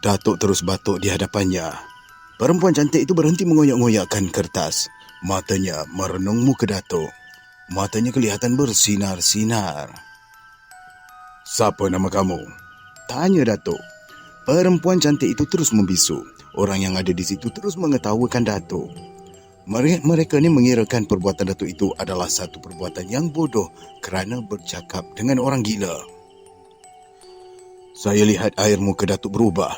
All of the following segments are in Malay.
Datuk terus batuk di hadapannya. Perempuan cantik itu berhenti mengoyak-ngoyakkan kertas. Matanya merenung muka Datuk. Matanya kelihatan bersinar-sinar. "Siapa nama kamu?" tanya Datuk. Perempuan cantik itu terus membisu. Orang yang ada di situ terus mengetawakan Datuk. Mereka ni mengirakan perbuatan Datuk itu adalah satu perbuatan yang bodoh kerana bercakap dengan orang gila. Saya lihat air muka Datuk berubah.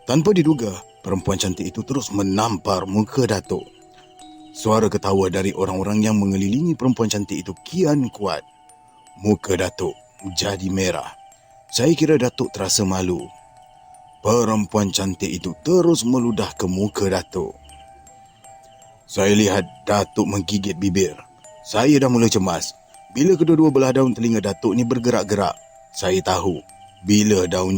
Tanpa diduga, perempuan cantik itu terus menampar muka Datuk. Suara ketawa dari orang-orang yang mengelilingi perempuan cantik itu kian kuat. Muka Datuk jadi merah. Saya kira Datuk terasa malu. Perempuan cantik itu terus meludah ke muka Datuk. Saya lihat Datuk menggigit bibir. Saya dah mula cemas. Bila kedua-dua belah daun telinga Datuk ni bergerak-gerak, saya tahu bila daun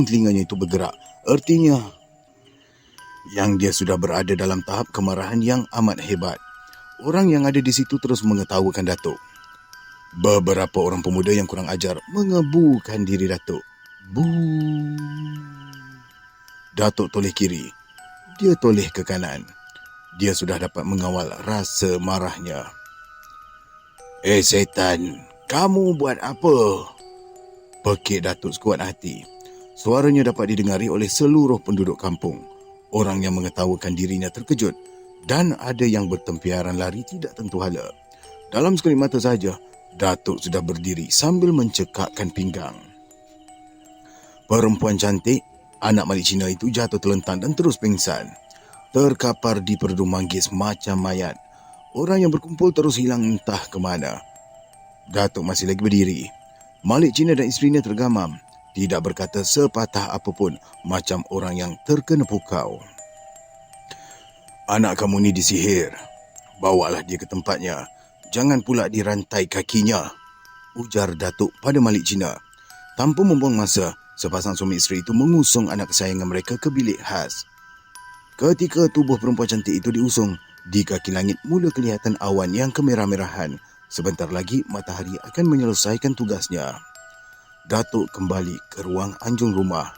telinganya itu bergerak, artinya yang dia sudah berada dalam tahap kemarahan yang amat hebat. Orang yang ada di situ terus mengetawakan Datuk. Beberapa orang pemuda yang kurang ajar mengebukan diri Datuk. Buu. Datuk toleh kiri. Dia toleh ke kanan. Dia sudah dapat mengawal rasa marahnya. Setan, kamu buat apa?" Pekik Datuk sekuat hati. Suaranya dapat didengari oleh seluruh penduduk kampung. Orang yang mengetawakan dirinya terkejut dan ada yang bertempiaran lari tidak tentu hala. Dalam sekali mata saja, Datuk sudah berdiri sambil mencekakkan pinggang. Perempuan cantik, anak Malik Cina itu jatuh terlentang dan terus pingsan. Terkapar di perdu manggis macam mayat. Orang yang berkumpul terus hilang entah ke mana. Datuk masih lagi berdiri. Malik Cina dan isterinya tergamam. Tidak berkata sepatah apapun, macam orang yang terkena pukau. "Anak kamu ni disihir. Bawalah dia ke tempatnya. Jangan pula dirantai kakinya," ujar Datuk pada Malik Cina. Tanpa membuang masa, sepasang suami isteri itu mengusung anak kesayangan mereka ke bilik khas. Ketika tubuh perempuan cantik itu diusung, di kaki langit mula kelihatan awan yang kemerah-merahan. Sebentar lagi matahari akan menyelesaikan tugasnya. Datuk kembali ke ruang anjung rumah.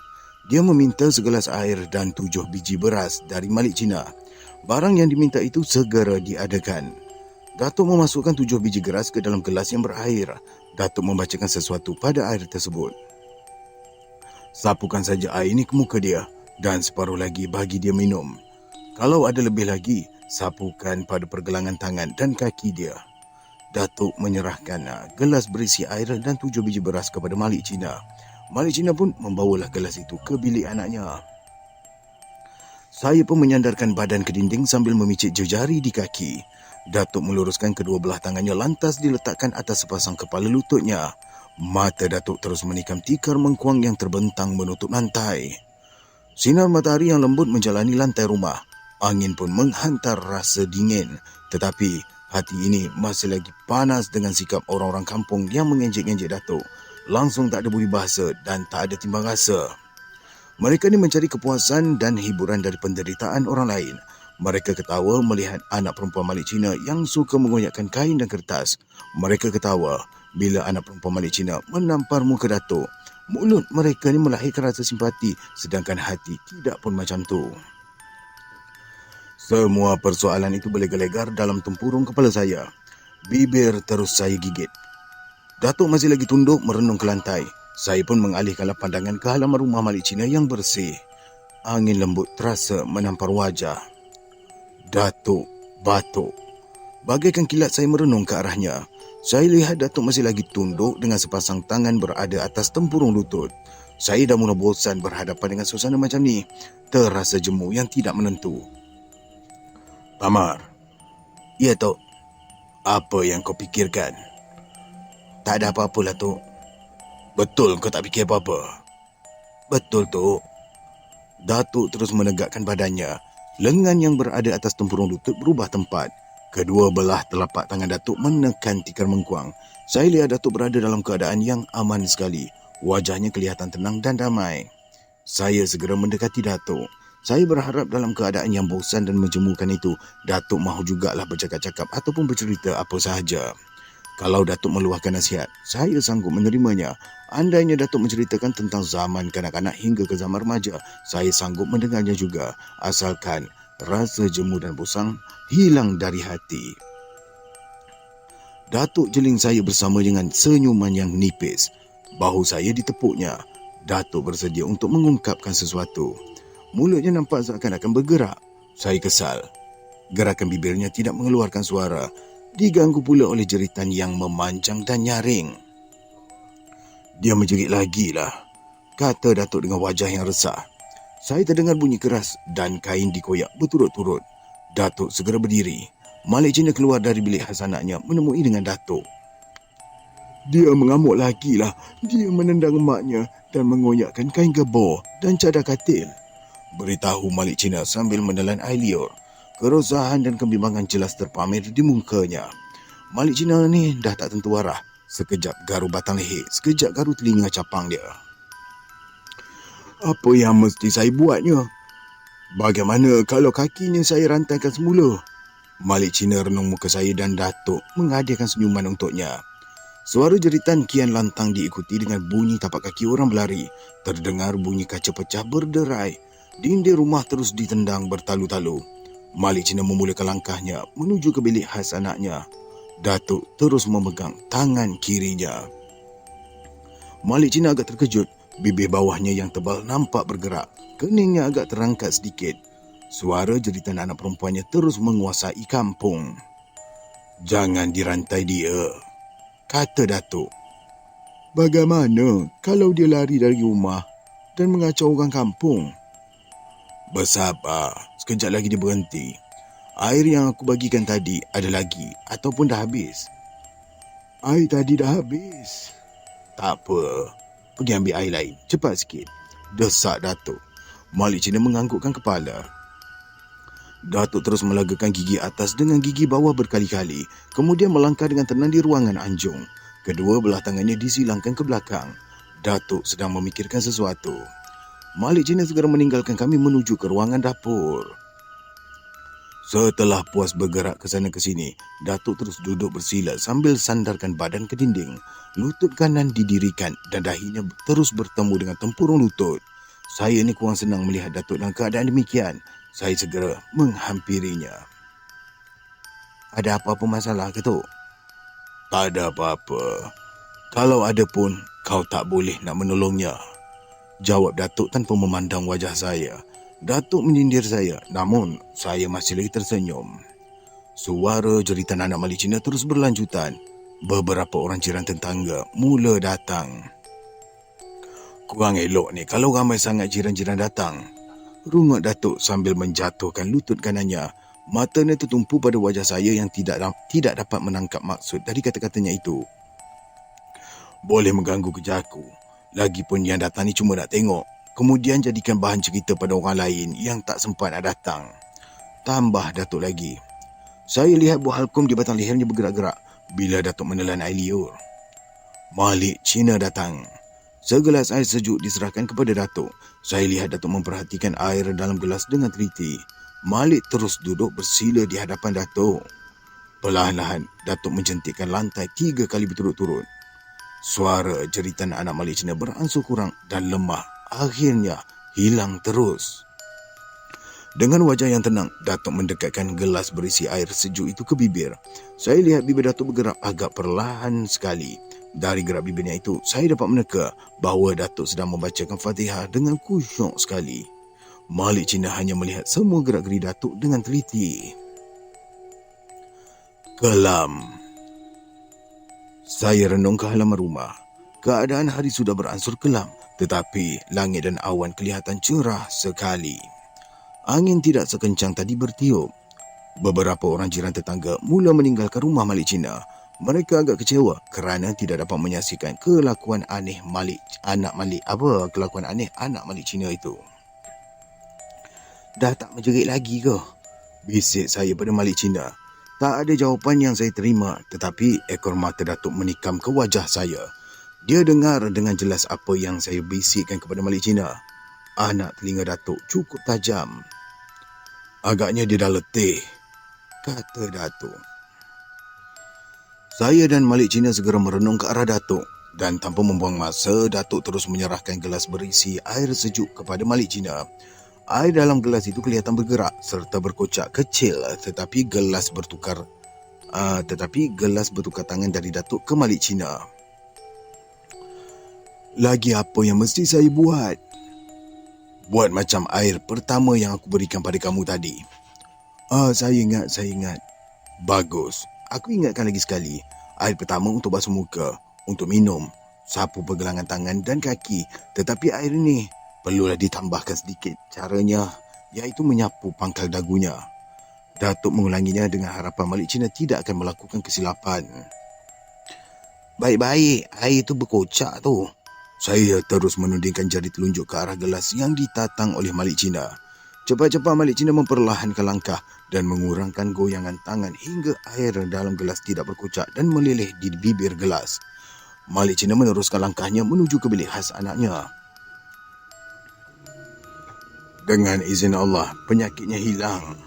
Dia meminta segelas air dan 7 biji beras dari Malik Cina. Barang yang diminta itu segera diadakan. Datuk memasukkan 7 biji beras ke dalam gelas yang berair. Datuk membacakan sesuatu pada air tersebut. "Sapukan saja air ini ke muka dia dan separuh lagi bagi dia minum. Kalau ada lebih lagi, sapukan pada pergelangan tangan dan kaki dia." Datuk menyerahkan gelas berisi air dan 7 biji beras kepada Malik Cina. Malik Cina pun membawalah gelas itu ke bilik anaknya. Saya pun menyandarkan badan ke dinding sambil memicit jejari di kaki. Datuk meluruskan kedua belah tangannya lantas diletakkan atas sepasang kepala lututnya. Mata Datuk terus menikam tikar mengkuang yang terbentang menutup lantai. Sinar matahari yang lembut menjalani lantai rumah. Angin pun menghantar rasa dingin. Tetapi hati ini masih lagi panas dengan sikap orang-orang kampung yang mengejek-ngejek Datuk. Langsung tak ada budi bahasa dan tak ada timbang rasa. Mereka ni mencari kepuasan dan hiburan dari penderitaan orang lain. Mereka ketawa melihat anak perempuan Malik Cina yang suka mengoyakkan kain dan kertas. Mereka ketawa bila anak perempuan Malik Cina menampar muka Datuk. Mulut mereka ni melahirkan rasa simpati, sedangkan hati tidak pun macam tu. Semua persoalan itu berlegar-legar dalam tempurung kepala saya. Bibir terus saya gigit. Datuk masih lagi tunduk merenung ke lantai. Saya pun mengalihkanlah pandangan ke halaman rumah Malik Cina yang bersih. Angin lembut terasa menampar wajah. Datuk batuk. Bagaikan kilat saya merenung ke arahnya. Saya lihat Datuk masih lagi tunduk dengan sepasang tangan berada atas tempurung lutut. Saya dah mula bosan berhadapan dengan suasana macam ni. Terasa jemu yang tidak menentu. "Tamar." "Ya, Tok." "Apa yang kau pikirkan?" "Tak ada apa-apalah, Tok." "Betul kau tak fikir apa-apa?" "Betul, Tok." Datuk terus menegakkan badannya. Lengan yang berada atas tempurung lutut berubah tempat. Kedua belah telapak tangan Datuk menekan tikar mengkuang. Saya lihat Datuk berada dalam keadaan yang aman sekali. Wajahnya kelihatan tenang dan damai. Saya segera mendekati Datuk. Saya berharap dalam keadaan yang bosan dan menjemukan itu, Datuk mahu jugalah bercakap-cakap ataupun bercerita apa sahaja. Kalau Datuk meluahkan nasihat, saya sanggup menerimanya. Andainya Datuk menceritakan tentang zaman kanak-kanak hingga ke zaman remaja, saya sanggup mendengarnya juga. Asalkan rasa jemu dan bosan hilang dari hati. Datuk jeling saya bersama dengan senyuman yang nipis. Bahu saya ditepuknya. Datuk bersedia untuk mengungkapkan sesuatu. Mulutnya nampak seakan-akan bergerak. Saya kesal. Gerakan bibirnya tidak mengeluarkan suara. Diganggu pula oleh jeritan yang memanjang dan nyaring. Dia menjerit lagi lah, kata Datuk dengan wajah yang resah. Saya terdengar bunyi keras dan kain dikoyak berturut-turut. Datuk segera berdiri. Malik Cina keluar dari bilik khas anaknya menemui dengan Datuk. Dia mengamuk lagi lah. Dia menendang emaknya dan mengoyakkan kain gebor dan cadar katil, beritahu Malik Cina sambil menelan air liur. Kerosahan dan kebimbangan jelas terpamer di mukanya. Malik Cina ni dah tak tentu arah. Sekejap garu batang leher, sekejap garu telinga capang dia. Apa yang mesti saya buatnya? Bagaimana kalau kakinya saya rantaikan semula? Malik Cina renung muka saya dan Datuk menghadiahkan senyuman untuknya. Suara jeritan kian lantang diikuti dengan bunyi tapak kaki orang berlari. Terdengar bunyi kaca pecah berderai. Dinding rumah terus ditendang bertalu-talu. Malik Cina memulakan langkahnya menuju ke bilik khas anaknya. Datuk terus memegang tangan kirinya. Malik Cina agak terkejut. Bibir bawahnya yang tebal nampak bergerak. Keningnya agak terangkat sedikit. Suara jeritan anak perempuannya terus menguasai kampung. Jangan dirantai dia, kata Datuk. Bagaimana kalau dia lari dari rumah dan mengacau orang kampung? Bersabar, sekejap lagi dia berhenti. Air yang aku bagikan tadi ada lagi ataupun dah habis? Air tadi dah habis. Tak apa, pergi ambil air lain, cepat sikit, desak Datuk. Malik Cina menganggukkan kepala. Datuk terus melagakan gigi atas dengan gigi bawah berkali-kali, kemudian melangkah dengan tenang di ruangan anjung. Kedua belah tangannya disilangkan ke belakang. Datuk sedang memikirkan sesuatu. Malik Cina segera meninggalkan kami menuju ke ruangan dapur. Setelah puas bergerak ke sana ke sini, Datuk terus duduk bersila sambil sandarkan badan ke dinding. Lutut kanan didirikan dan dahinya terus bertemu dengan tempurung lutut. Saya ni kurang senang melihat Datuk dalam keadaan demikian. Saya segera menghampirinya. Ada apa-apa masalah ke, Tok? Tak ada apa-apa. Kalau ada pun, kau tak boleh nak menolongnya, jawab Datuk tanpa memandang wajah saya. Datuk menyindir saya, namun saya masih lagi tersenyum. Suara jeritan anak Malik Cina terus berlanjutan. Beberapa orang jiran tetangga mula datang. Kurang elok ni kalau ramai sangat jiran-jiran datang, rungut Datuk sambil menjatuhkan lutut kanannya. Matanya tertumpu pada wajah saya yang tidak dapat menangkap maksud dari kata-katanya itu. Boleh mengganggu kerja aku. Lagipun yang datang ni cuma nak tengok, kemudian jadikan bahan cerita pada orang lain yang tak sempat nak datang, tambah Datuk lagi. Saya lihat buah halkum di batang lehernya bergerak-gerak bila Datuk menelan air liur. Malik Cina datang. Segelas air sejuk diserahkan kepada Datuk. Saya lihat Datuk memperhatikan air dalam gelas dengan teliti. Malik terus duduk bersila di hadapan Datuk. Perlahan-lahan, Datuk menjentikkan lantai 3 kali berturut-turut. Suara jeritan anak Malik Cina beransur kurang dan lemah. Akhirnya, hilang terus. Dengan wajah yang tenang, Datuk mendekatkan gelas berisi air sejuk itu ke bibir. Saya lihat bibir Datuk bergerak agak perlahan sekali. Dari gerak bibirnya itu, saya dapat meneka bahawa Datuk sedang membacakan Fatihah dengan khusyuk sekali. Malik Cina hanya melihat semua gerak-geri Datuk dengan teliti. Kelam. Saya renung ke halaman rumah. Keadaan hari sudah beransur kelam, tetapi langit dan awan kelihatan cerah sekali. Angin tidak sekencang tadi bertiup. Beberapa orang jiran tetangga mula meninggalkan rumah Malik Cina. Mereka agak kecewa kerana tidak dapat menyaksikan kelakuan aneh anak Malik Cina itu. Dah tak menjerit lagi ke? Bisik saya pada Malik Cina. Tak ada jawapan yang saya terima, tetapi ekor mata Datuk menikam ke wajah saya. Dia dengar dengan jelas apa yang saya bisikkan kepada Malik Cina. Anak telinga Datuk cukup tajam. Agaknya dia dah letih, kata Datuk. Saya dan Malik Cina segera merenung ke arah Datuk dan tanpa membuang masa, Datuk terus menyerahkan gelas berisi air sejuk kepada Malik Cina. Air dalam gelas itu kelihatan bergerak serta berkocak kecil tetapi gelas bertukar tangan dari Datuk ke Malik Cina. Lagi apa yang mesti saya buat? Buat macam air pertama yang aku berikan pada kamu tadi. Saya ingat. Bagus. Aku ingatkan lagi sekali. Air pertama untuk basuh muka, untuk minum, sapu pergelangan tangan dan kaki. Tetapi air ini perlulah ditambahkan sedikit. Caranya iaitu menyapu pangkal dagunya. Datuk mengulanginya dengan harapan Malik Cina tidak akan melakukan kesilapan. Baik-baik, air itu berkocak tu. Saya terus menudingkan jari telunjuk ke arah gelas yang ditatang oleh Malik Cina. Cepat-cepat Malik Cina memperlahankan langkah dan mengurangkan goyangan tangan hingga air dalam gelas tidak berkocak dan meleleh di bibir gelas. Malik Cina meneruskan langkahnya menuju ke bilik khas anaknya. Dengan izin Allah, penyakitnya hilang.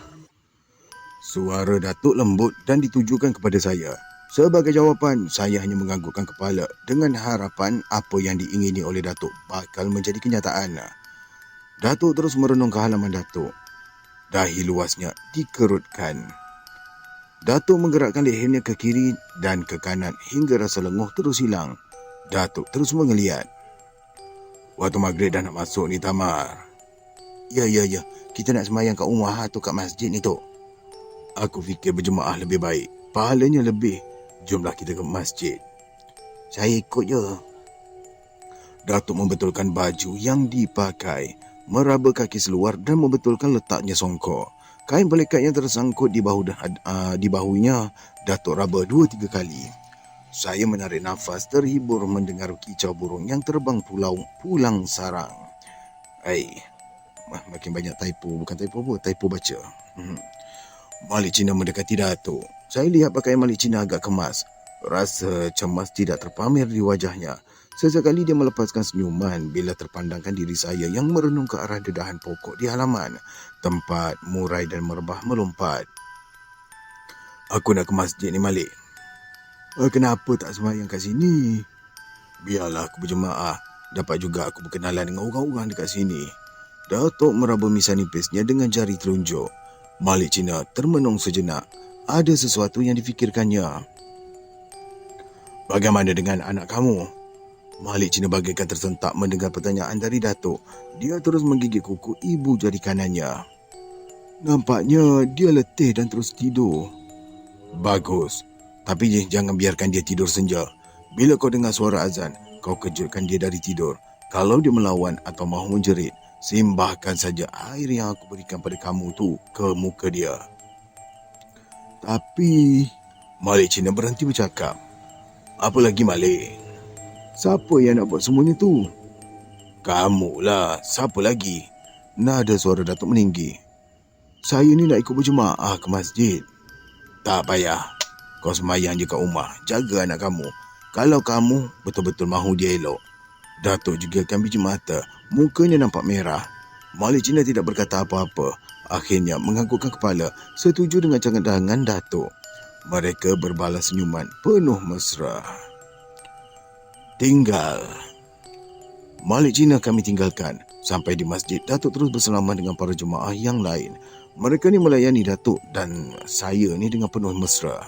Suara Datuk lembut dan ditujukan kepada saya. Sebagai jawapan, saya hanya menganggukkan kepala dengan harapan apa yang diingini oleh Datuk bakal menjadi kenyataan. Datuk terus merenung ke halaman Datuk. Dahi luasnya dikerutkan. Datuk menggerakkan lehernya ke kiri dan ke kanan hingga rasa lenguh terus hilang. Datuk terus mengeliat. Waktu maghrib dah nak masuk ni, Tamar. Ya. Kita nak sembahyang kat rumah atau kat masjid ni, Tok. Aku fikir berjemaah lebih baik. Pahalanya lebih. Jomlah kita ke masjid. Saya ikut je. Datuk membetulkan baju yang dipakai, meraba kaki seluar dan membetulkan letaknya songkok. Kain pelikat yang tersangkut di bahunya, Datuk raba 2-3 kali. Saya menarik nafas terhibur mendengar kicau burung yang terbang pulang sarang. Makin banyak typo baca. Malik Cina mendekati Datuk. Saya lihat pakaian Malik Cina agak kemas. Rasa cemas tidak terpamer di wajahnya. Sesekali dia melepaskan senyuman bila terpandangkan diri saya yang merenung ke arah dedahan pokok di halaman, tempat murai dan merebah melompat. Aku nak ke masjid ni, Malik. Kenapa tak sembahyang kat sini? Biarlah aku berjemaah. Dapat juga aku berkenalan dengan orang-orang dekat sini. Datuk meraba misai nipisnya dengan jari telunjuk. Malik Cina termenung sejenak. Ada sesuatu yang difikirkannya. Bagaimana dengan anak kamu? Malik Cina bagaikan tersentak mendengar pertanyaan dari Datuk. Dia terus menggigit kuku ibu jari kanannya. Nampaknya dia letih dan terus tidur. Bagus. Tapi jangan biarkan dia tidur senja. Bila kau dengar suara azan, kau kejutkan dia dari tidur. Kalau dia melawan atau mahu menjerit, simbahkan saja air yang aku berikan pada kamu tu ke muka dia. Tapi Malik Cina berhenti bercakap. Apa lagi, Malik? Siapa yang nak buat semuanya tu? Kamulah. Siapa lagi? Nada suara Datuk meninggi. Saya ni nak ikut berjemaah ke masjid. Tak payah. Kau sembahyang je kat rumah. Jaga anak kamu. Kalau kamu betul-betul mahu dia elok. Datuk juga akan biji mata. Mukanya nampak merah. Malik Cina tidak berkata apa-apa. Akhirnya menganggukkan kepala, setuju dengan cadangan Datuk. Mereka berbalas senyuman penuh mesra. Tinggal. Malik Cina kami tinggalkan. Sampai di masjid, Datuk terus bersalaman dengan para jemaah yang lain. Mereka ni melayani Datuk dan saya ni dengan penuh mesra.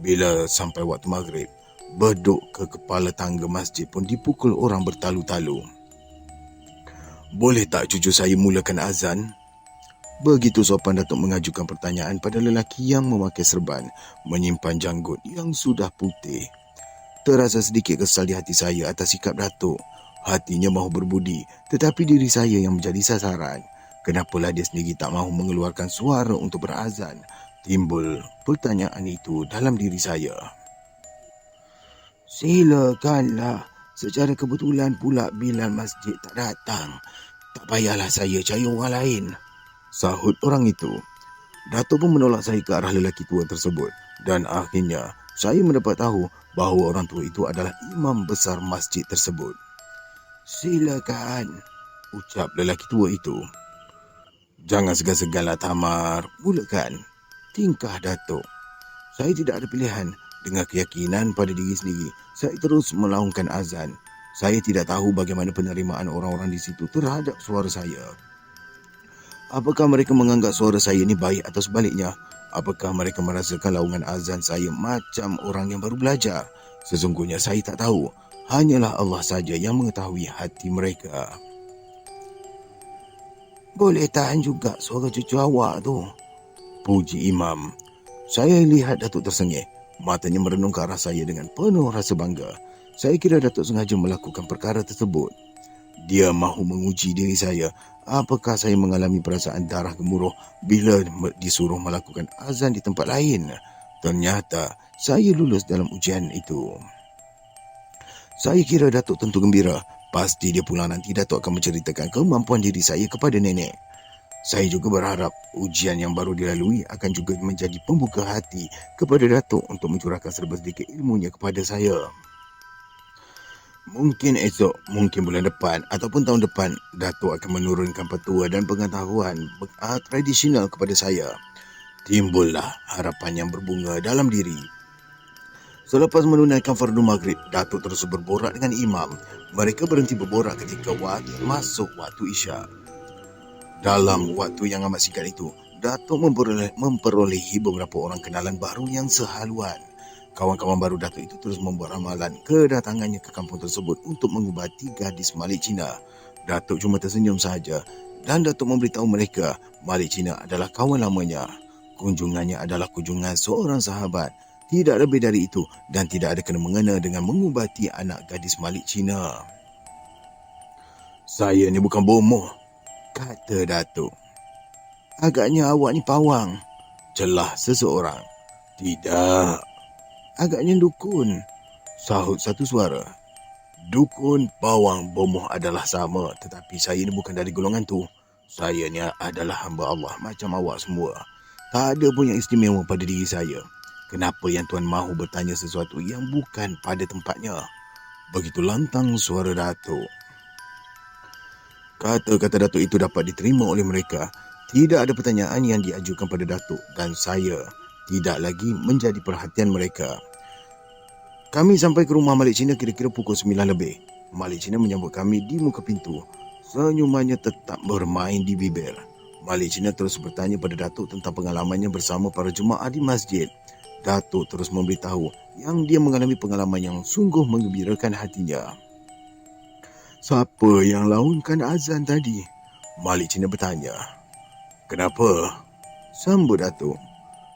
Bila sampai waktu maghrib, beduk ke kepala tangga masjid pun dipukul orang bertalu-talu. Boleh tak cucu saya mulakan azan? Begitu sopan Datuk mengajukan pertanyaan pada lelaki yang memakai serban, menyimpan janggut yang sudah putih. Terasa sedikit kesal di hati saya atas sikap Datuk. Hatinya mahu berbudi, tetapi diri saya yang menjadi sasaran. Kenapalah dia sendiri tak mahu mengeluarkan suara untuk berazan? Timbul pertanyaan itu dalam diri saya. Silakanlah. Secara kebetulan pula Bilal masjid tak datang. Tak payahlah saya cari orang lain, sahut orang itu. Datuk pun menolak saya ke arah lelaki tua tersebut. Dan akhirnya saya mendapat tahu bahawa orang tua itu adalah imam besar masjid tersebut. Silakan, ucap lelaki tua itu. Jangan segan-seganlah, Tamar. Mulakan. Tingkah Datuk. Saya tidak ada pilihan. Dengan keyakinan pada diri sendiri, saya terus melaungkan azan. Saya tidak tahu bagaimana penerimaan orang-orang di situ terhadap suara saya. Apakah mereka menganggap suara saya ini baik atau sebaliknya? Apakah mereka merasakan laungan azan saya macam orang yang baru belajar? Sesungguhnya saya tak tahu. Hanyalah Allah saja yang mengetahui hati mereka. Boleh tahan juga suara cucu awak tu, puji Imam. Saya lihat Datuk tersengih. Matanya merenung ke arah saya dengan penuh rasa bangga. Saya kira Datuk sengaja melakukan perkara tersebut. Dia mahu menguji diri saya. Apakah saya mengalami perasaan darah gemuruh bila disuruh melakukan azan di tempat lain? Ternyata saya lulus dalam ujian itu. Saya kira Datuk tentu gembira. Pasti dia pulang nanti Datuk akan menceritakan kemampuan diri saya kepada nenek. Saya juga berharap ujian yang baru dilalui akan juga menjadi pembuka hati kepada Datuk untuk mencurahkan serba sedikit ilmunya kepada saya. Mungkin esok, mungkin bulan depan ataupun tahun depan, Datuk akan menurunkan petua dan pengetahuan tradisional kepada saya. Timbullah harapan yang berbunga dalam diri. Selepas menunaikan fardu maghrib, Datuk terus berborak dengan Imam. Mereka berhenti berborak ketika masuk waktu Isyak. Dalam waktu yang amat singkat itu, Datuk memperolehi beberapa orang kenalan baru yang sehaluan. Kawan-kawan baru Datuk itu terus membuat ramalan kedatangannya ke kampung tersebut untuk mengubati gadis Malik Cina. Datuk cuma tersenyum sahaja dan Datuk memberitahu mereka Malik Cina adalah kawan lamanya. Kunjungannya adalah kunjungan seorang sahabat. Tidak lebih dari itu dan tidak ada kena-mengena dengan mengubati anak gadis Malik Cina. Saya ni bukan bomoh, kata Datuk. Agaknya awak ni pawang, celah seseorang. Tidak, agaknya dukun, sahut satu suara. Dukun, pawang, bomoh adalah sama, tetapi saya ni bukan dari golongan tu. Saya ni adalah hamba Allah macam awak semua. Tak ada pun yang istimewa pada diri saya. Kenapa yang Tuan mahu bertanya sesuatu yang bukan pada tempatnya? Begitu lantang suara Datuk. Kata-kata Datuk itu dapat diterima oleh mereka. Tidak ada pertanyaan yang diajukan pada Datuk dan saya tidak lagi menjadi perhatian mereka. Kami sampai ke rumah Malik Cina kira-kira pukul 9 lebih. Malik Cina menyambut kami di muka pintu. Senyumannya tetap bermain di bibir. Malik Cina terus bertanya pada Datuk tentang pengalamannya bersama para jemaah di masjid. Datuk terus memberitahu yang dia mengalami pengalaman yang sungguh menggembirakan hatinya. Siapa yang launkan azan tadi? Malik Cina bertanya. Kenapa? Sambut Datuk.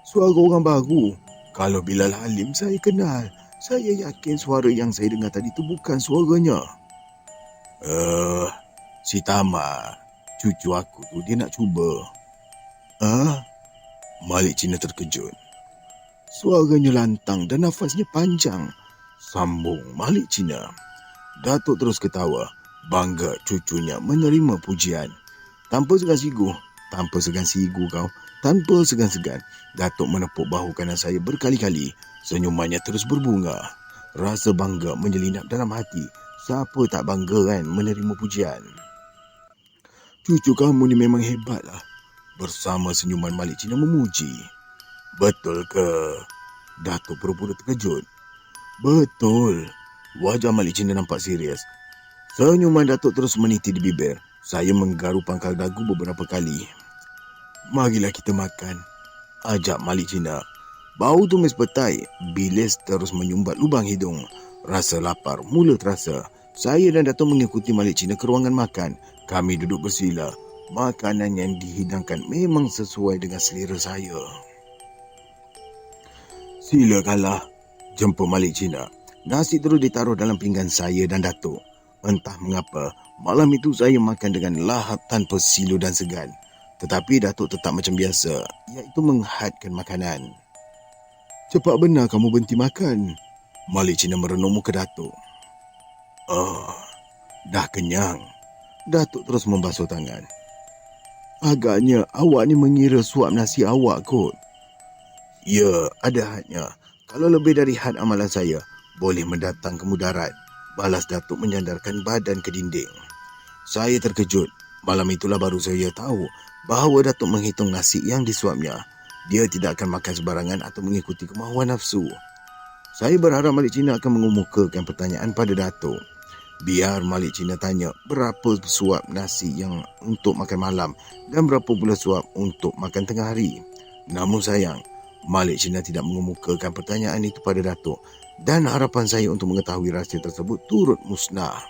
Suara orang baru. Kalau Bilal Halim saya kenal. Saya yakin suara yang saya dengar tadi itu bukan suaranya. Si Tamar, cucu aku tu dia nak cuba. Malik Cina terkejut. Suaranya lantang dan nafasnya panjang, sambung Malik Cina. Datuk terus ketawa, bangga cucunya menerima pujian. Tanpa segan-sigu Datuk menepuk bahu kanan saya berkali-kali. Senyumannya terus berbunga. Rasa bangga menyelinap dalam hati. Siapa tak bangga kan menerima pujian? Cucu kamu ni memang hebatlah. Bersama senyuman Malik Cina memuji. Betul ke? Datuk pura-pura terkejut. Betul. Wajah Malik Cina nampak serius. Senyuman Datuk terus meniti di bibir. Saya menggaru pangkal dagu beberapa kali. Marilah kita makan, ajak Malik Cina. Bau tumis petai, bilis terus menyumbat lubang hidung. Rasa lapar mula terasa. Saya dan Datuk mengikuti Malik Cina ke ruangan makan. Kami duduk bersila. Makanan yang dihidangkan memang sesuai dengan selera saya. Silakanlah, jemput Malik Cina. Nasi terus ditaruh dalam pinggan saya dan Datuk. Entah mengapa, malam itu saya makan dengan lahap tanpa silu dan segan. Tetapi Datuk tetap macam biasa, iaitu menghadkan makanan. Cepat benar kamu berhenti makan. Malik Cina merenung muka Datuk. Dah kenyang. Datuk terus membasuh tangan. Agaknya awak ni mengira suap nasi awak kot. Ya, ada hadnya. Kalau lebih dari had amalan saya, boleh mendatang ke mudarat. Balas Datuk menyandarkan badan ke dinding. Saya terkejut. Malam itulah baru saya tahu bahawa Datuk menghitung nasi yang disuapnya. Dia tidak akan makan sebarangan atau mengikuti kemahuan nafsu. Saya berharap Malik Cina akan mengemukakan pertanyaan pada Datuk. Biar Malik Cina tanya berapa suap nasi yang untuk makan malam dan berapa pula suap untuk makan tengah hari. Namun sayang, Malik Cina tidak mengemukakan pertanyaan itu pada Datuk dan harapan saya untuk mengetahui rahsia tersebut turut musnah.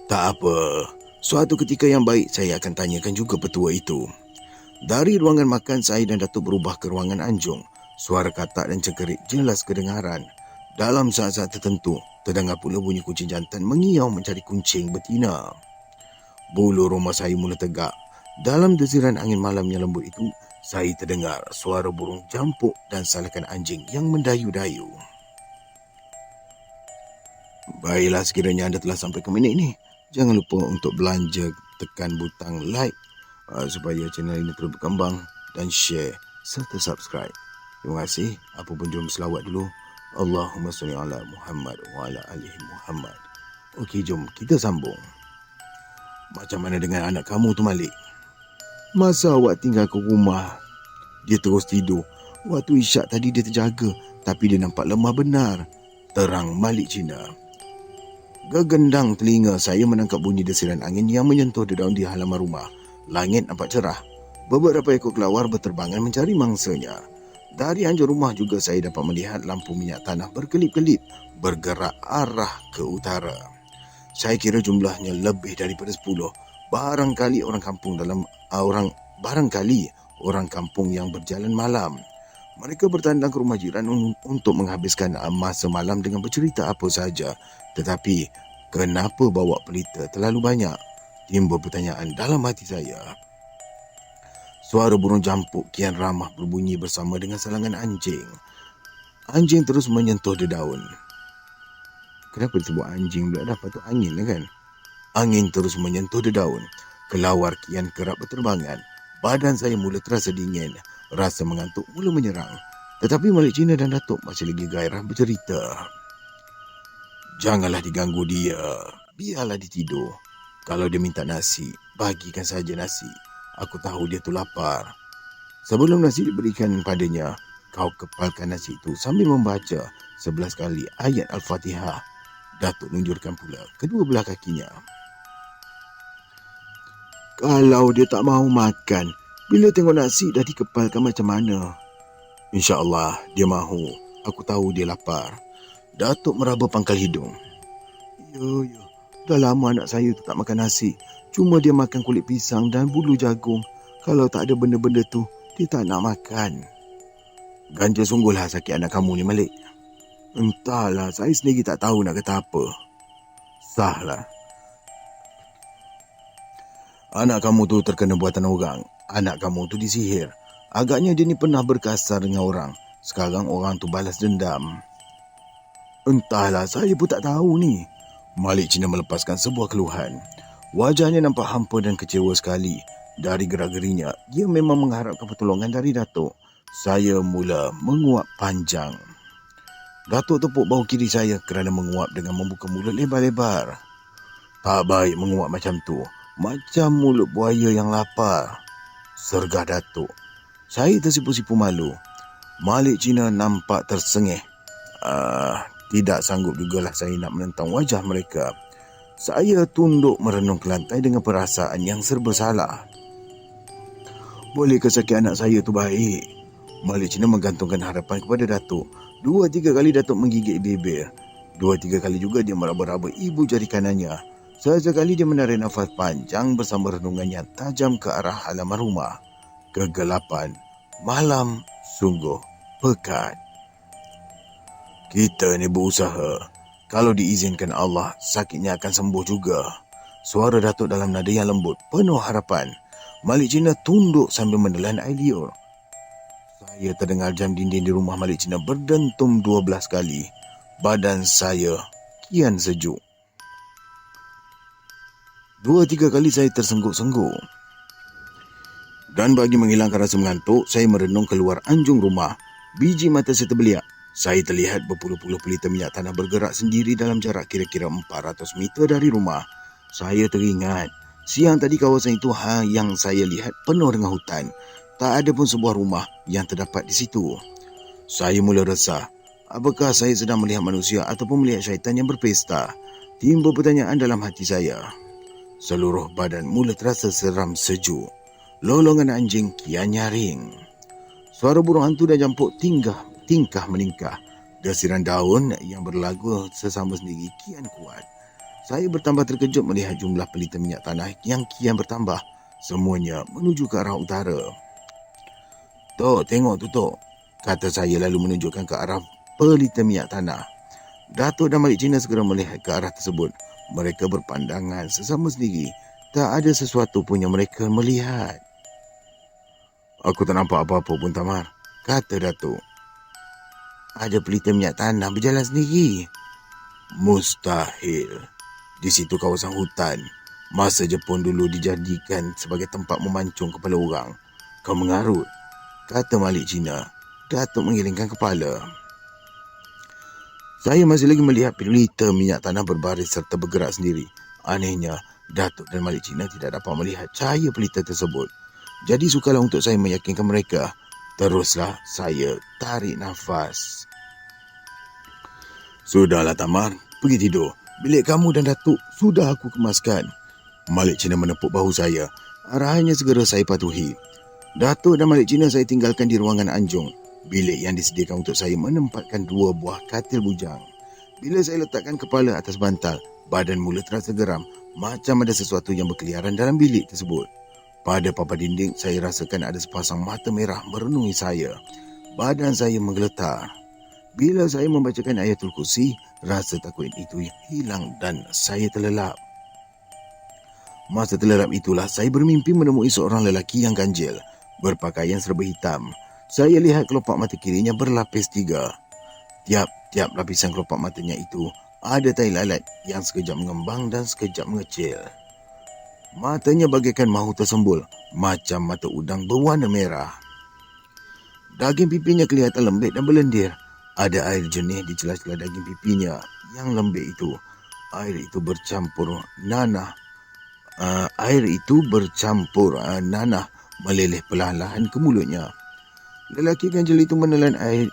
Tak apa, suatu ketika yang baik saya akan tanyakan juga petua itu. Dari ruangan makan saya dan Datuk berubah ke ruangan anjung. Suara katak dan cengkerik jelas kedengaran. Dalam saat-saat tertentu, terdengar pula bunyi kucing jantan mengiau mencari kucing betina. Bulu rumah saya mula tegak. Dalam desiran angin malam yang lembut itu, saya terdengar suara burung jampuk dan salakan anjing yang mendayu-dayu. Baiklah, sekiranya anda telah sampai ke minit ini, jangan lupa untuk belanja tekan butang like supaya channel ini terus berkembang dan share serta subscribe. Terima kasih. Apa pun jom selawat dulu. Allahumma salli ala Muhammad wa ala alihi Muhammad. Okey, jom kita sambung. Macam mana dengan anak kamu tu, Malik? Masa awak tinggal ke rumah, dia terus tidur. Waktu isyak tadi dia terjaga, tapi dia nampak lemah benar. Terang Malik Cina. Gegendang telinga saya menangkap bunyi desiran angin yang menyentuh daun di halaman rumah. Langit nampak cerah. Beberapa ekor kelawar berterbangan mencari mangsanya. Dari anjur rumah juga saya dapat melihat lampu minyak tanah berkelip-kelip bergerak arah ke utara. Saya kira jumlahnya lebih daripada 10. Barangkali orang kampung yang berjalan malam. Mereka bertandang ke rumah jiran untuk menghabiskan masa malam dengan bercerita apa saja. Tetapi kenapa bawa pelita terlalu banyak? Timbul pertanyaan dalam hati saya. Suara burung jampuk kian ramah berbunyi bersama dengan salangan anjing. Anjing terus menyentuh dedaun. Kenapa disebut anjing pula dah? Patut angin lah kan? Angin terus menyentuh dedaun. Kelawar kian kerap berterbangan. Badan saya mula terasa dingin. Rasa mengantuk mula menyerang. Tetapi Malik Cina dan Datuk masih lagi gairah bercerita. Janganlah diganggu dia. Biarlah dia tidur. Kalau dia minta nasi, bagikan saja nasi. Aku tahu dia tu lapar. Sebelum nasi diberikan padanya, kau kepalkan nasi itu sambil membaca 11 kali ayat Al-Fatihah. Datuk menunjukkan pula kedua belah kakinya. Kalau dia tak mahu makan, bila tengok nasi dah dikepalkan macam mana? InsyaAllah dia mahu. Aku tahu dia lapar. Datuk meraba pangkal hidung. Ya. Dah lama anak saya tu tak makan nasi. Cuma dia makan kulit pisang dan bulu jagung. Kalau tak ada benda-benda tu, dia tak nak makan. Ganja sungguhlah sakit anak kamu ni, Malik. Entahlah, saya sendiri tak tahu nak kata apa. Sahlah. Anak kamu tu terkena buatan orang. Anak kamu tu disihir. Agaknya dia ni pernah berkasar dengan orang. Sekarang orang tu balas dendam. Entahlah, saya pun tak tahu ni. Malik Cina melepaskan sebuah keluhan. Wajahnya nampak hampa dan kecewa sekali. Dari gerak-gerinya, dia memang mengharapkan pertolongan dari Datuk. Saya mula menguap panjang. Datuk tepuk bahu kiri saya kerana menguap dengan membuka mulut lebar-lebar. Tak baik menguap macam tu. Macam mulut buaya yang lapar. Sergah Datuk. Saya tersipu-sipu malu. Malik Cina nampak tersengih. Tidak sanggup jugalah saya nak menentang wajah mereka. Saya tunduk merenung ke lantai dengan perasaan yang serba salah. Bolehkah sakit anak saya tu baik? Malik Cina menggantungkan harapan kepada Datuk. 2-3 kali Datuk menggigit bibir. 2-3 kali juga dia meraba-raba ibu jari kanannya. Sesekali dia menarik nafas panjang bersama renungan yang tajam ke arah halaman rumah. Kegelapan. Malam sungguh pekat. Kita ni berusaha. Kalau diizinkan Allah, sakitnya akan sembuh juga. Suara Datuk dalam nada yang lembut, penuh harapan. Malik Cina tunduk sambil menelan air liur. Saya terdengar jam dinding di rumah Malik Cina berdentum 12 kali. Badan saya kian sejuk. 2-3 kali saya tersengguk-sengguk. Dan bagi menghilangkan rasa mengantuk, saya merenung keluar anjung rumah. Biji mata saya terbeliak. Saya terlihat berpuluh-puluh pelita minyak tanah bergerak sendiri dalam jarak kira-kira 400 meter dari rumah. Saya teringat, siang tadi kawasan itu yang saya lihat penuh dengan hutan. Tak ada pun sebuah rumah yang terdapat di situ. Saya mula resah. Apakah saya sedang melihat manusia ataupun melihat syaitan yang berpesta? Timbul pertanyaan dalam hati saya. Seluruh badan mula terasa seram sejuk. Lolongan anjing kian nyaring. Suara burung hantu dan jampuk tingkah meningkah. Desiran daun yang berlagu sesama sendiri kian kuat. Saya bertambah terkejut melihat jumlah pelita minyak tanah yang kian bertambah. Semuanya menuju ke arah utara. Tok, tengok tu Tok, kata saya lalu menunjukkan ke arah pelita minyak tanah. Datuk dan Malik Cina segera melihat ke arah tersebut. Mereka berpandangan sesama sendiri. Tak ada sesuatu pun yang mereka melihat. Aku tak nampak apa-apa pun, Tamar, kata Datuk. Ada pelita minyak tanah berjalan sendiri. Mustahil. Di situ kawasan hutan. Masa Jepun dulu dijadikan sebagai tempat memancung kepala orang. Kau mengarut, kata Malik Cina. Datuk mengelengkan kepala. Saya masih lagi melihat pelita minyak tanah berbaris serta bergerak sendiri. Anehnya, Datuk dan Malik Cina tidak dapat melihat cahaya pelita tersebut. Jadi sukarlah untuk saya meyakinkan mereka. Teruslah saya tarik nafas. Sudahlah Tamar, pergi tidur. Bilik kamu dan Datuk sudah aku kemaskan. Malik Cina menepuk bahu saya. Arahannya segera saya patuhi. Datuk dan Malik Cina saya tinggalkan di ruangan anjung. Bilik yang disediakan untuk saya menempatkan 2 buah katil bujang. Bila saya letakkan kepala atas bantal, badan mula terasa geram. Macam ada sesuatu yang berkeliaran dalam bilik tersebut. Pada papan dinding, saya rasakan ada sepasang mata merah merenungi saya. Badan saya menggeletar. Bila saya membacakan ayatul kursi, rasa takut itu hilang dan saya terlelap. Masa terlelap itulah saya bermimpi menemui seorang lelaki yang ganjil, berpakaian serba hitam. Saya lihat kelopak mata kirinya berlapis 3. Tiap-tiap lapisan kelopak matanya itu ada tai lalat yang sekejap mengembang dan sekejap mengecil. Matanya bagaikan mahu tersembul, macam mata udang berwarna merah. Daging pipinya kelihatan lembek dan berlendir. Ada air jernih di celah-celah daging pipinya yang lembek itu. Air itu bercampur nanah. Nanah meleleh perlahan-lahan ke mulutnya. Lelaki ganjil itu menelan air.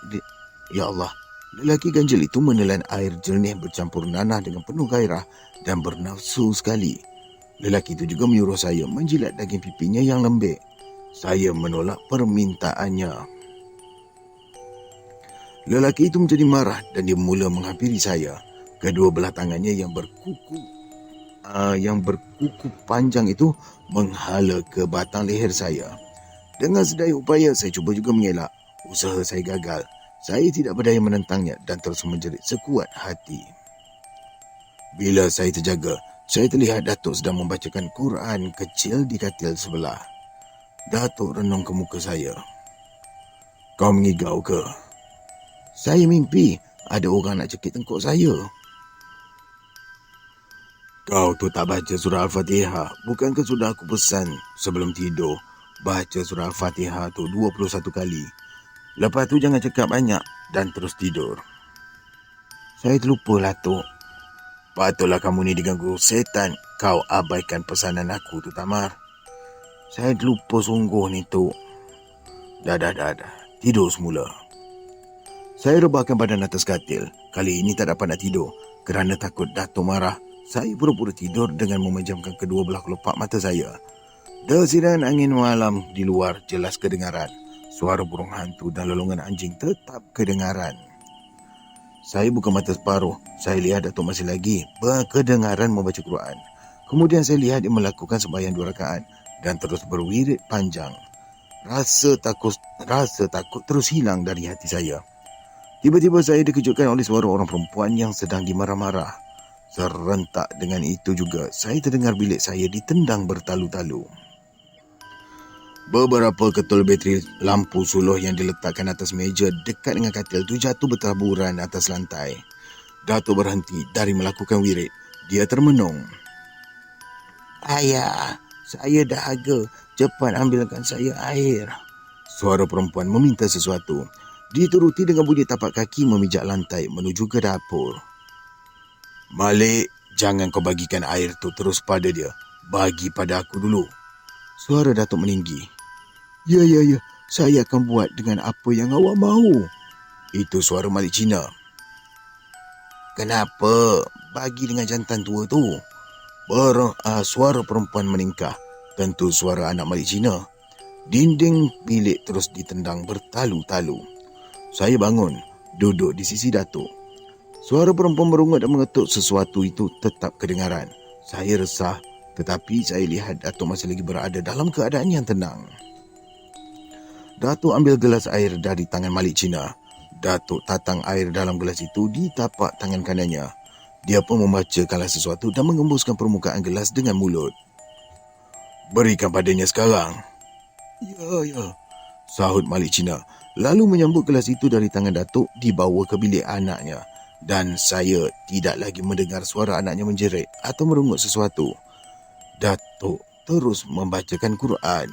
Ya Allah, lelaki ganjil itu menelan air jernih bercampur nanah dengan penuh gairah dan bernafsu sekali. Lelaki itu juga menyuruh saya menjilat daging pipinya yang lembek. Saya menolak permintaannya. Lelaki itu menjadi marah dan dia mula menghampiri saya. Kedua belah tangannya yang berkuku panjang itu menghala ke batang leher saya. Dengan sedaya upaya saya cuba juga mengelak. Usaha saya gagal. Saya tidak berdaya menentangnya dan terus menjerit sekuat hati. Bila saya terjaga, saya terlihat Datuk sedang membacakan Quran kecil di katil sebelah. Datuk renung ke muka saya. Kau mengigau ke? Saya mimpi ada orang nak cekik tengkuk saya. Kau tu tak baca surah Al-Fatihah. Bukankah sudah aku pesan sebelum tidur, baca surah Al-Fatihah tu 21 kali. Lepas tu jangan cakap banyak dan terus tidur. Saya terlupa lah Tok. Patutlah kamu ni diganggu setan. Kau abaikan pesanan aku tu Tamar. Saya terlupa sungguh ni Tok. Dah. Tidur semula. Saya rebahkan badan atas katil. Kali ini tak dapat nak tidur. Kerana takut Datuk marah, saya pura-pura tidur dengan memejamkan kedua belah kelopak mata saya. Desiran angin malam di luar jelas kedengaran. Suara burung hantu dan lolongan anjing tetap kedengaran. Saya buka mata separuh. Saya lihat Datuk masih lagi berkedengaran membaca Quran. Kemudian saya lihat dia melakukan sembahyang 2 rakaat dan terus berwirid panjang. Rasa takut terus hilang dari hati saya. Tiba-tiba saya dikejutkan oleh suara orang perempuan yang sedang dimarah-marah. Serentak dengan itu juga, saya terdengar bilik saya ditendang bertalu-talu. Beberapa ketul bateri lampu suluh yang diletakkan atas meja dekat dengan katil itu jatuh bertaburan atas lantai. Datuk berhenti dari melakukan wirid. Dia termenung. Ayah, saya dahaga. Cepat ambilkan saya air. Suara perempuan meminta sesuatu. Dituruti dengan bunyi tapak kaki memijak lantai menuju ke dapur. Malik, jangan kau bagikan air tu terus pada dia. Bagi pada aku dulu. Suara Datuk meninggi. Ya. Saya akan buat dengan apa yang awak mahu. Itu suara Malik Cina. Kenapa? Bagi dengan jantan tua tu. Suara perempuan meningkah. Tentu suara anak Malik Cina. Dinding bilik terus ditendang bertalu-talu. Saya bangun, duduk di sisi Datuk. Suara perempuan merungut dan mengetuk sesuatu itu tetap kedengaran. Saya resah, tetapi saya lihat Datuk masih lagi berada dalam keadaan yang tenang. Datuk ambil gelas air dari tangan Malik Cina. Datuk tatang air dalam gelas itu di tapak tangan kanannya. Dia pun membacakanlah sesuatu dan mengembuskan permukaan gelas dengan mulut. Berikan padanya sekarang. Ya, sahut Malik Cina. Lalu menyambut gelas itu dari tangan Datuk dibawa ke bilik anaknya. Dan saya tidak lagi mendengar suara anaknya menjerit atau merungut sesuatu. Datuk terus membacakan Quran.